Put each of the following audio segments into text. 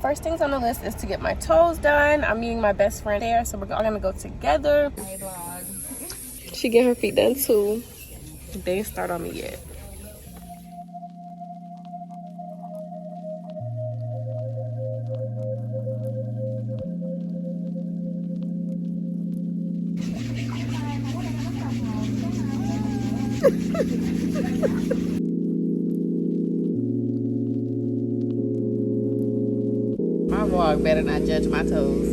first things on the list is to get my toes done. I'm meeting my best friend there, so we're all gonna go together. She get her feet done too. They didn't start on me yet. My vlog better not judge my toes.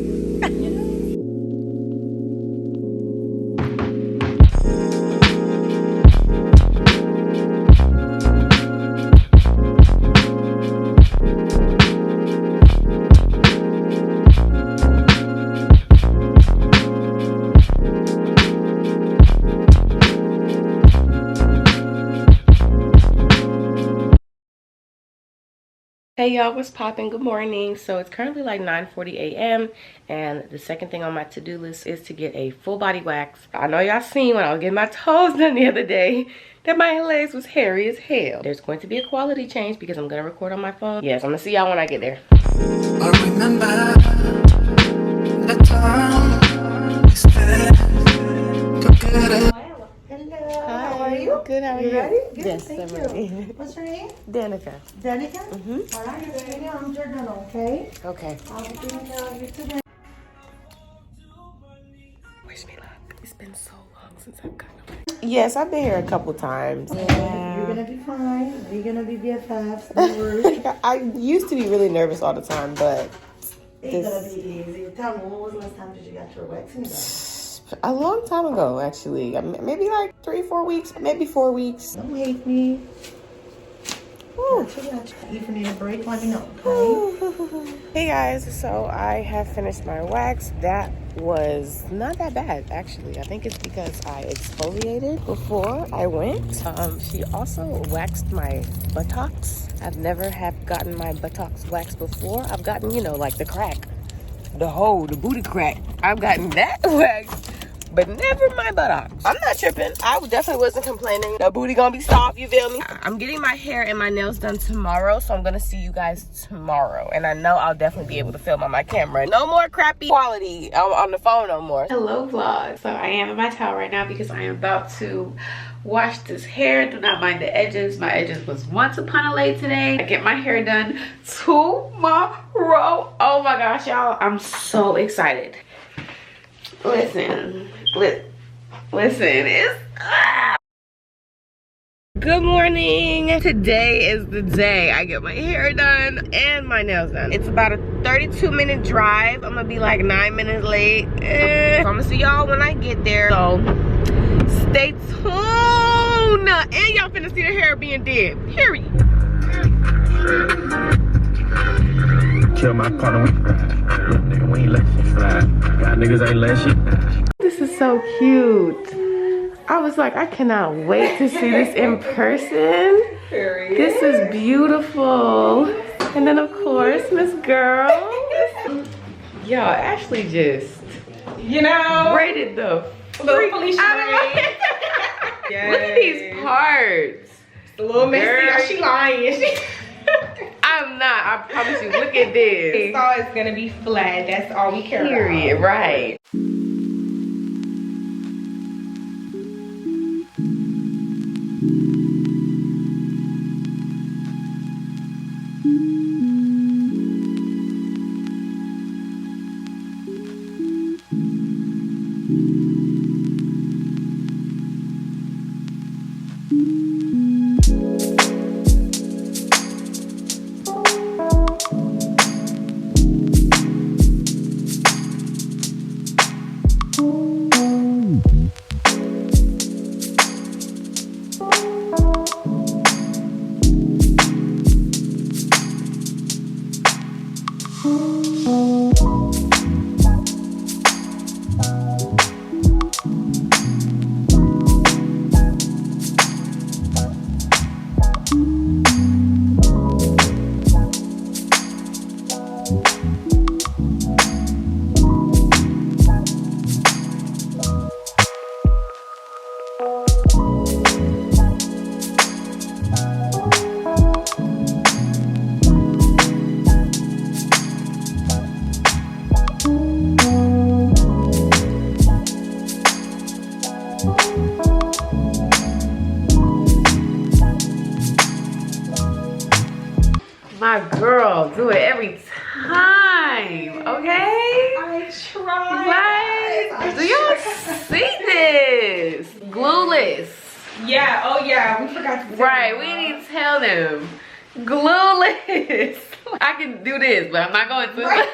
Hey y'all, what's poppin'? Good morning. So it's currently like 9:40 a.m. and the second thing on my to-do list is to get a full body wax. I know y'all seen when I was getting my toes done the other day that my legs was hairy as hell. There's going to be a quality change because I'm gonna record on my phone. Yes, I'm gonna see y'all when I get there. I remember the time we spent together. Hello. Hi. How are you? Good, how are you? Ready? Good, Yes, thank I'm you. ready. What's your name? Danica. Danica? Mm-hmm. All right, Danica, I'm Jordan, okay? Okay. I'll be taking care of you today. Wish me luck. It's been so long since I've gotten away. Yes, I've been here a couple times. Yeah. You're gonna be fine. We're gonna be BFFs. Don't worry. I used to be really nervous all the time, but It's gonna be easy. Tell me, when was the last time did you get your waxing done? a long time ago, actually. Maybe like 3-4 weeks, maybe 4 weeks. Don't hate me. Gotcha. If you need a break, let me know, okay? Hey guys, so I have finished my wax. That was not that bad, actually. I think it's because I exfoliated before I went. She also waxed my buttocks. I've never have gotten my buttocks waxed before. I've gotten, you know, like the crack, the booty crack. I've gotten that waxed, but never my buttocks. I'm not tripping. I definitely wasn't complaining. The booty gonna be soft, you feel me? I'm getting my hair and my nails done tomorrow, so I'm gonna see you guys tomorrow. And I know I'll definitely be able to film on my camera. No more crappy quality on the phone no more. Hello vlog. So I am in my towel right now because I am about to wash this hair. Do not mind the edges. My edges was once upon a late today. I get my hair done tomorrow. Oh my gosh, y'all. I'm so excited. Listen, it's Good morning. Today is the day I get my hair done and my nails done. It's about a 32-minute drive. I'm gonna be like 9 minutes late. So I'm gonna see y'all when I get there. So stay tuned. And y'all finna see the hair being dead. Period. Kill my partner, we ride. Little nigga, we ain't let shit slide. Got niggas ain't let shit die. This is so cute. I was like, I cannot wait to see this in person. This is beautiful. And then of course, Miss Girl. Y'all, Ashley just, you know, braided the freak out. Yes. Look at these parts. a little messy. Girl. She lying. I'm not, I promise you. Look at this. So it's gonna be flat. That's all we care Period, about. right. My girl, do it every time, okay? I tried. Like, do y'all see this? Glueless. Yeah, oh yeah, we forgot to Right, we didn't tell them. Glueless. I can do this, but I'm not going to. Right.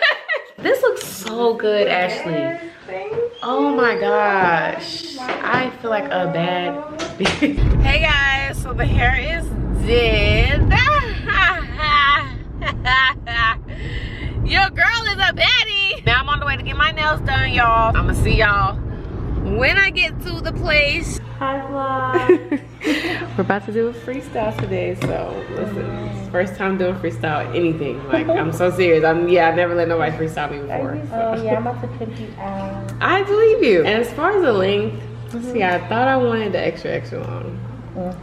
This looks so good, Ashley. Oh my gosh. I feel like a bad Hey guys, so the hair is did. Your girl is a baddie. Now I'm on the way to get my nails done, y'all. I'ma see y'all when I get to the place. Hi vlog. We're about to do a freestyle today, so listen. First time doing freestyle anything. Like, I'm so serious. I never let nobody freestyle me before. Oh yeah, I'm about to pimp you out. I believe you. And as far as the length, let's see, I thought I wanted the extra long.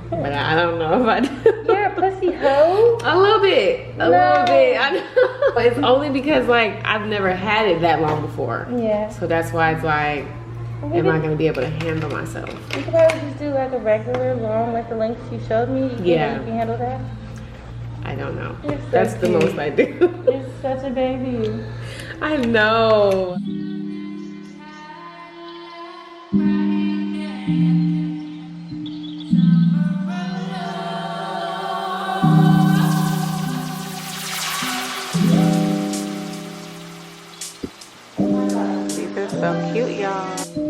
But I don't know if I do. You're a pussy hoe. A little bit. A little bit. I know. But it's only because like I've never had it that long before. Yeah. So that's why it's like, am I gonna be able to handle myself? You could probably just do like a regular long, like the length you showed me. Yeah. You can handle that. I don't know. You're so That's the cute. most I do. You're such a baby. I know. These are so cute, y'all.